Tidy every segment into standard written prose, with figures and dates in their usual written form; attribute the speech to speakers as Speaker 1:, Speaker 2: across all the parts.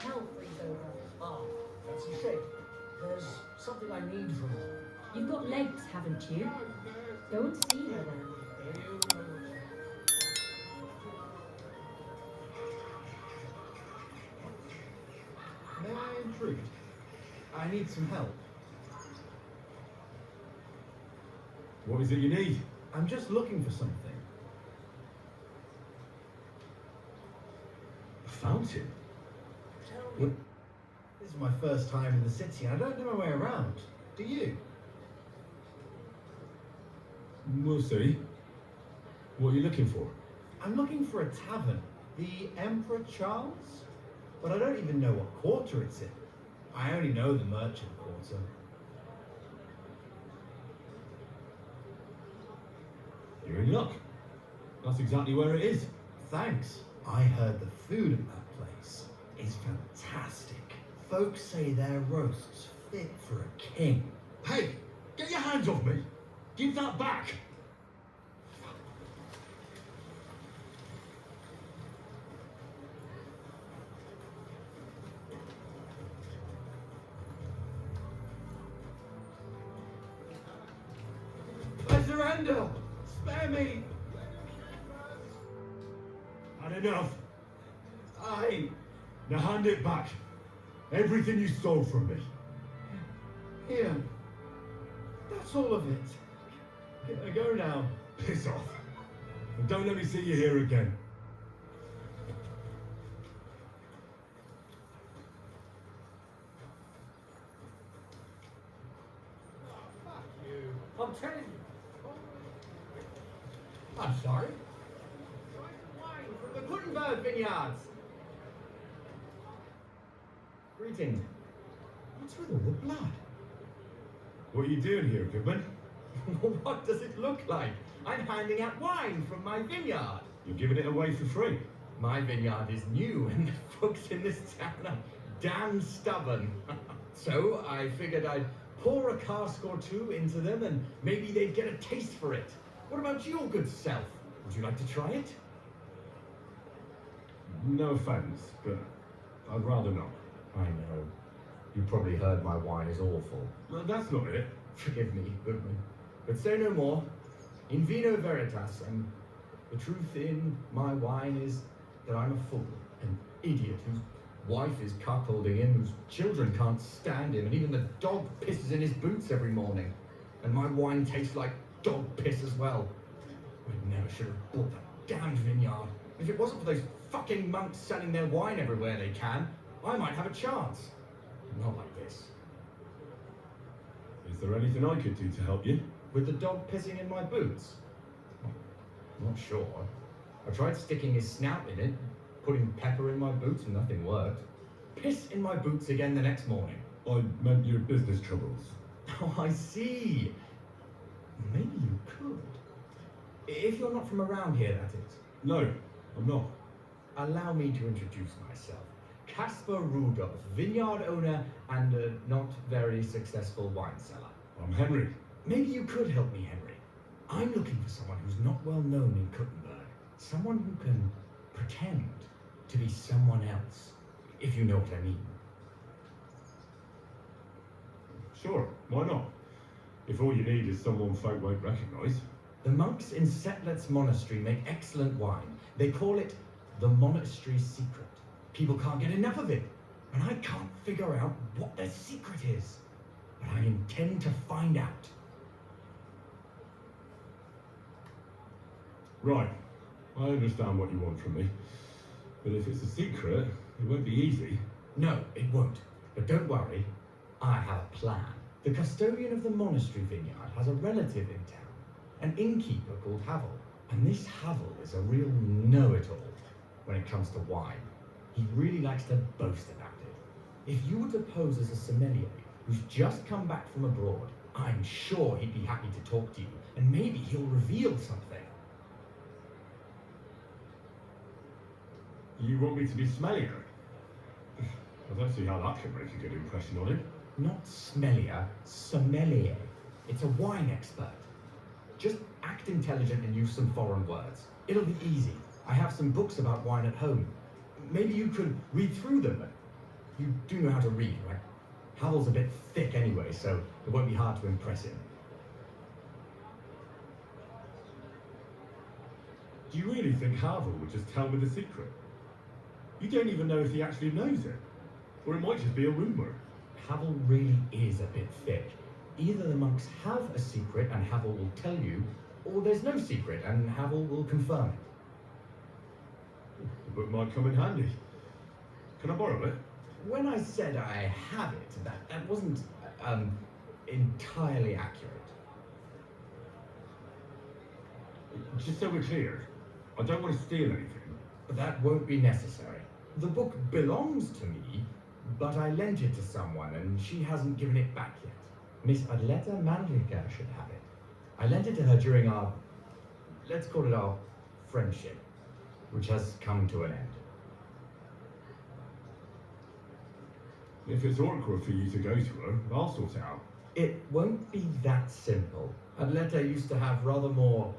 Speaker 1: Hell freeze over. Ah, that's a shame. There's something I need from her.
Speaker 2: You've got legs, haven't you? Go and see her then.
Speaker 3: May I intrude? I need some help.
Speaker 4: What is it you need?
Speaker 3: I'm just looking for something.
Speaker 4: A fountain?
Speaker 3: What? This is my first time in the city and I don't know my way around. Do you?
Speaker 4: We'll see. What are you looking for?
Speaker 3: I'm looking for a tavern. The Emperor Charles? But I don't even know what quarter it's in. I only know the merchant quarter.
Speaker 4: You're in luck. That's exactly where it is.
Speaker 3: Thanks. I heard the food at that place is fantastic. Folks say their roasts fit for a king.
Speaker 4: Hey, get your hands off me. Give that back.
Speaker 3: I surrender! Spare me!
Speaker 4: Had enough. Now hand it back. Everything you stole from me.
Speaker 3: Here. That's all of it. Can I go now?
Speaker 4: Piss off. And don't let me see you here again.
Speaker 1: I'm telling you.
Speaker 3: I'm sorry. Wine from the Gutenberg vineyards. Greetings. What's with all the blood?
Speaker 4: What are you doing here, Goodman?
Speaker 3: What does it look like? I'm handing out wine from my vineyard.
Speaker 4: You're giving it away for free.
Speaker 3: My vineyard is new and the folks in this town are damn stubborn. So I figured I'd pour a cask or two into them and maybe they'd get a taste for it. What about your good self? Would you like to try it?
Speaker 4: No offense, but I'd rather not.
Speaker 3: I know. You probably heard my wine is awful.
Speaker 4: Well, that's not it.
Speaker 3: Forgive me, Goodman. But say no more. In vino veritas, and the truth in my wine is that I'm a fool, an idiot whose wife is cuckolding him, whose children can't stand him, and even the dog pisses in his boots every morning. And my wine tastes like dog piss as well. I never should have bought that damned vineyard. If it wasn't for those fucking monks selling their wine everywhere they can, I might have a chance. Not like this.
Speaker 4: Is there anything I could do to help you?
Speaker 3: With the dog pissing in my boots? I'm not sure. I tried sticking his snout in it, putting pepper in my boots, and nothing worked. Piss in my boots again the next morning.
Speaker 4: I meant your business troubles.
Speaker 3: Oh, I see. Maybe you could. If you're not from around here, that is.
Speaker 4: No, I'm not.
Speaker 3: Allow me to introduce myself. Caspar Rudolph, vineyard owner and a not very successful wine seller.
Speaker 4: I'm Henry.
Speaker 3: Maybe you could help me, Henry. I'm looking for someone who's not well known in Gutenberg. Someone who can pretend to be someone else, if you know what I mean.
Speaker 4: Sure, why not? If all you need is someone folk won't recognise.
Speaker 3: The monks in Setlet's monastery make excellent wine. They call it the monastery's secret. People can't get enough of it, and I can't figure out what their secret is. But I intend to find out.
Speaker 4: Right, I understand what you want from me. But if it's a secret, it won't be easy.
Speaker 3: No, it won't. But don't worry, I have a plan. The custodian of the monastery vineyard has a relative in town, an innkeeper called Havel. And this Havel is a real know-it-all when it comes to wine. He really likes to boast about it. If you were to pose as a sommelier who's just come back from abroad, I'm sure he'd be happy to talk to you, and maybe he'll reveal something.
Speaker 4: You want me to be smellier? I don't see how that can make a good impression on him.
Speaker 3: Not smellier, sommelier. It's a wine expert. Just act intelligent and use some foreign words. It'll be easy. I have some books about wine at home. Maybe you could read through them. You do know how to read, right? Havel's a bit thick anyway, so it won't be hard to impress him.
Speaker 4: Do you really think Havel would just tell me the secret? You don't even know if he actually knows it. Or it might just be a rumor.
Speaker 3: Havel really is a bit thick. Either the monks have a secret and Havel will tell you, or there's no secret and Havel will confirm it.
Speaker 4: The book might come in handy. Can I borrow it?
Speaker 3: When I said I have it, that wasn't entirely accurate.
Speaker 4: Just so we're clear, I don't want to steal anything.
Speaker 3: But that won't be necessary. The book belongs to me, but I lent it to someone and she hasn't given it back yet. Miss Adleta Manlika should have it. I lent it to her during our, let's call it our friendship, which has come to an end.
Speaker 4: If it's awkward for you to go to her, I'll sort it out.
Speaker 3: It won't be that simple. Adleta used to have rather more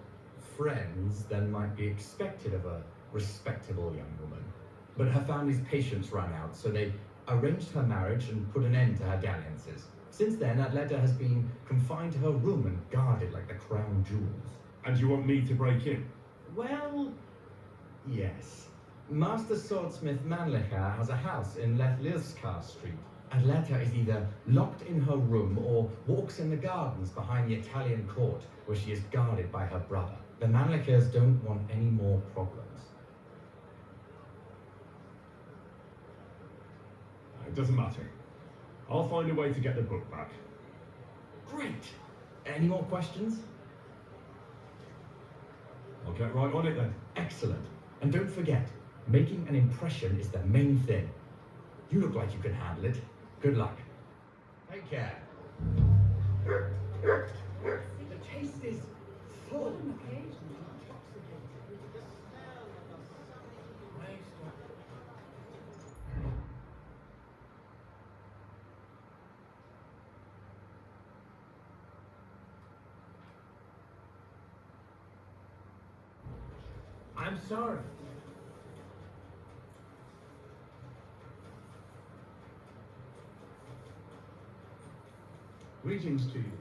Speaker 3: friends than might be expected of a respectable young woman. But her family's patience ran out, so they arranged her marriage and put an end to her dalliances. Since then, Adleta has been confined to her room and guarded like the crown jewels.
Speaker 4: And you want me to break in?
Speaker 3: Well, yes. Master Swordsmith Manlicha has a house in Lethlilskar Street. Adleta is either locked in her room or walks in the gardens behind the Italian court, where she is guarded by her brother. The Manlichas don't want any more problems.
Speaker 4: It doesn't matter. I'll find a way to get the book back.
Speaker 3: Great! Any more questions?
Speaker 4: I'll get right on it then.
Speaker 3: Excellent. And don't forget, making an impression is the main thing. You look like you can handle it. Good luck. Take care. The taste is full.
Speaker 1: I'm sorry. Greetings to you.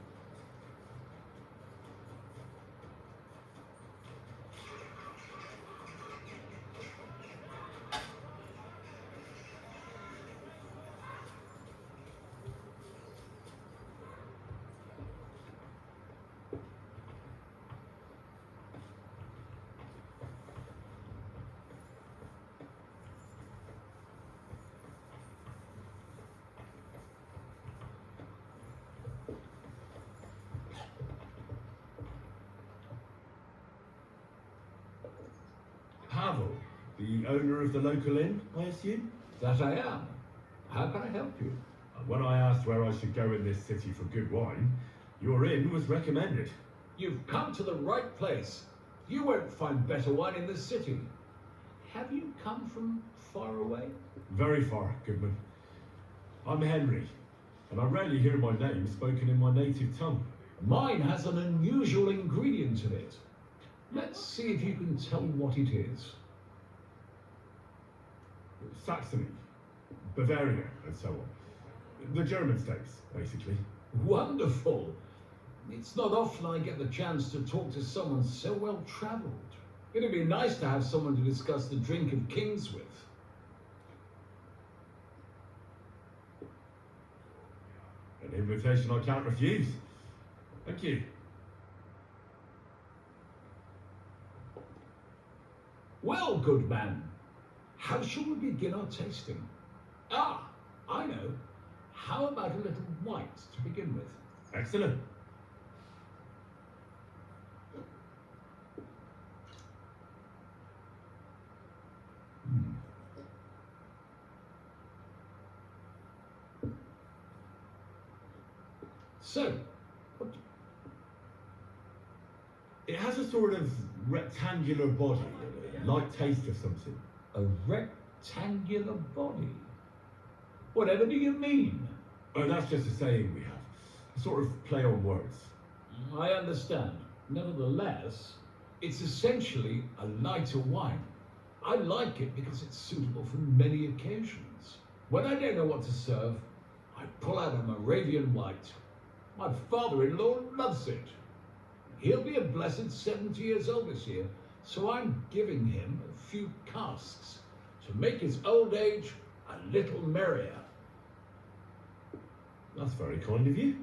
Speaker 4: Havel, the owner of the local inn, I assume?
Speaker 5: That I am. How can I help you?
Speaker 4: When I asked where I should go in this city for good wine, your inn was recommended.
Speaker 5: You've come to the right place. You won't find better wine in this city. Have you come from far away?
Speaker 4: Very far, Goodman. I'm Henry, and I rarely hear my name spoken in my native tongue.
Speaker 5: Mine has an unusual ingredient in it. Let's see if you can tell what it is.
Speaker 4: Saxony, Bavaria, and so on. The German states, basically.
Speaker 5: Wonderful. It's not often I get the chance to talk to someone so well traveled. It'd be nice to have someone to discuss the drink of kings with.
Speaker 4: An invitation I can't refuse. Thank you.
Speaker 5: Well, good man, how shall we begin our tasting? Ah, I know. How about a little white to begin with?
Speaker 4: Excellent.
Speaker 5: So,
Speaker 4: It has a sort of rectangular body, a light taste of something.
Speaker 5: a rectangular body? Whatever do you mean?
Speaker 4: Oh, that's just a saying we have. A sort of play on words.
Speaker 5: I understand. Nevertheless, it's essentially a lighter wine. I like it because it's suitable for many occasions. When I don't know what to serve, I pull out a Moravian White. My father-in-law loves it. He'll be a blessed 70 years old this year, so I'm giving him a few casks to make his old age a little merrier.
Speaker 4: That's very kind of you.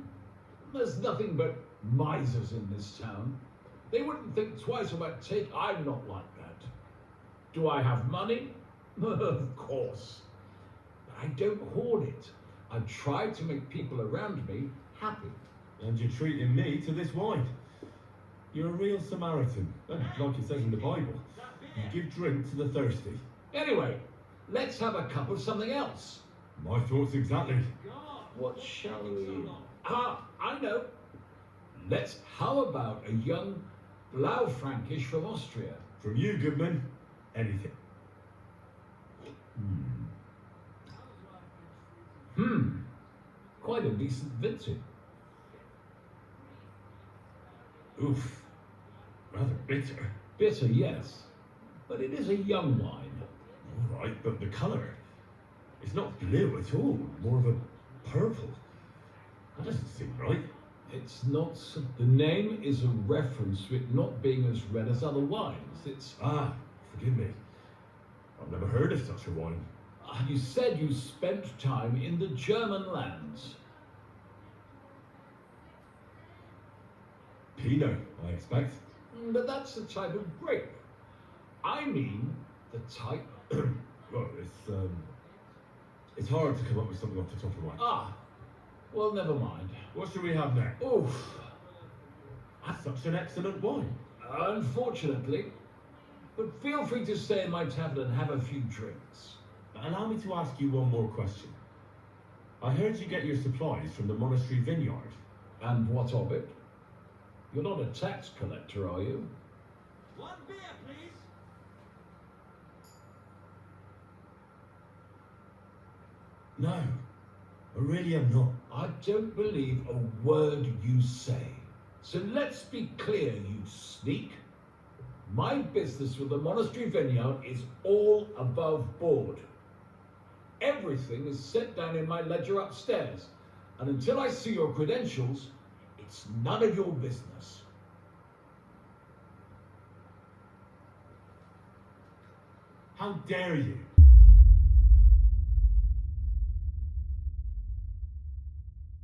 Speaker 5: There's nothing but misers in this town. They wouldn't think twice about I'm not like that. Do I have money? Of course. But I don't hoard it. I try to make people around me happy.
Speaker 4: And you're treating me to this wine. You're a real Samaritan, and like it says in the Bible, you give drink to the thirsty.
Speaker 5: Anyway, let's have a cup of something else.
Speaker 4: My thoughts exactly.
Speaker 5: What shall we... I know. How about a young Blaufränkisch from Austria?
Speaker 4: From you, Goodman, anything.
Speaker 5: Quite a decent vintage.
Speaker 4: Oof, rather bitter.
Speaker 5: Bitter, yes, but it is a young wine.
Speaker 4: All right, but the colour, it's not blue at all, more of a purple. That doesn't seem right.
Speaker 5: It's not... The name is a reference to it not being as red as other wines. It's...
Speaker 4: Forgive me. I've never heard of such a wine.
Speaker 5: You said you spent time in the German lands.
Speaker 4: Pinot, I expect.
Speaker 5: But that's the type of grape. I mean, the type...
Speaker 4: Well, it's hard to come up with something off the top of my head.
Speaker 5: Well, never mind.
Speaker 4: What should we have next?
Speaker 5: Oof.
Speaker 4: That's such an excellent wine.
Speaker 5: Unfortunately. But feel free to stay in my tavern and have a few drinks.
Speaker 4: Allow me to ask you one more question. I heard you get your supplies from the monastery vineyard.
Speaker 5: And what of it? You're not a tax collector, are you?
Speaker 1: One beer, please.
Speaker 4: No, I really am not.
Speaker 5: I don't believe a word you say. So let's be clear, you sneak. My business with the monastery vineyard is all above board. Everything is set down in my ledger upstairs, and until I see your credentials, it's none of your business.
Speaker 4: How dare you?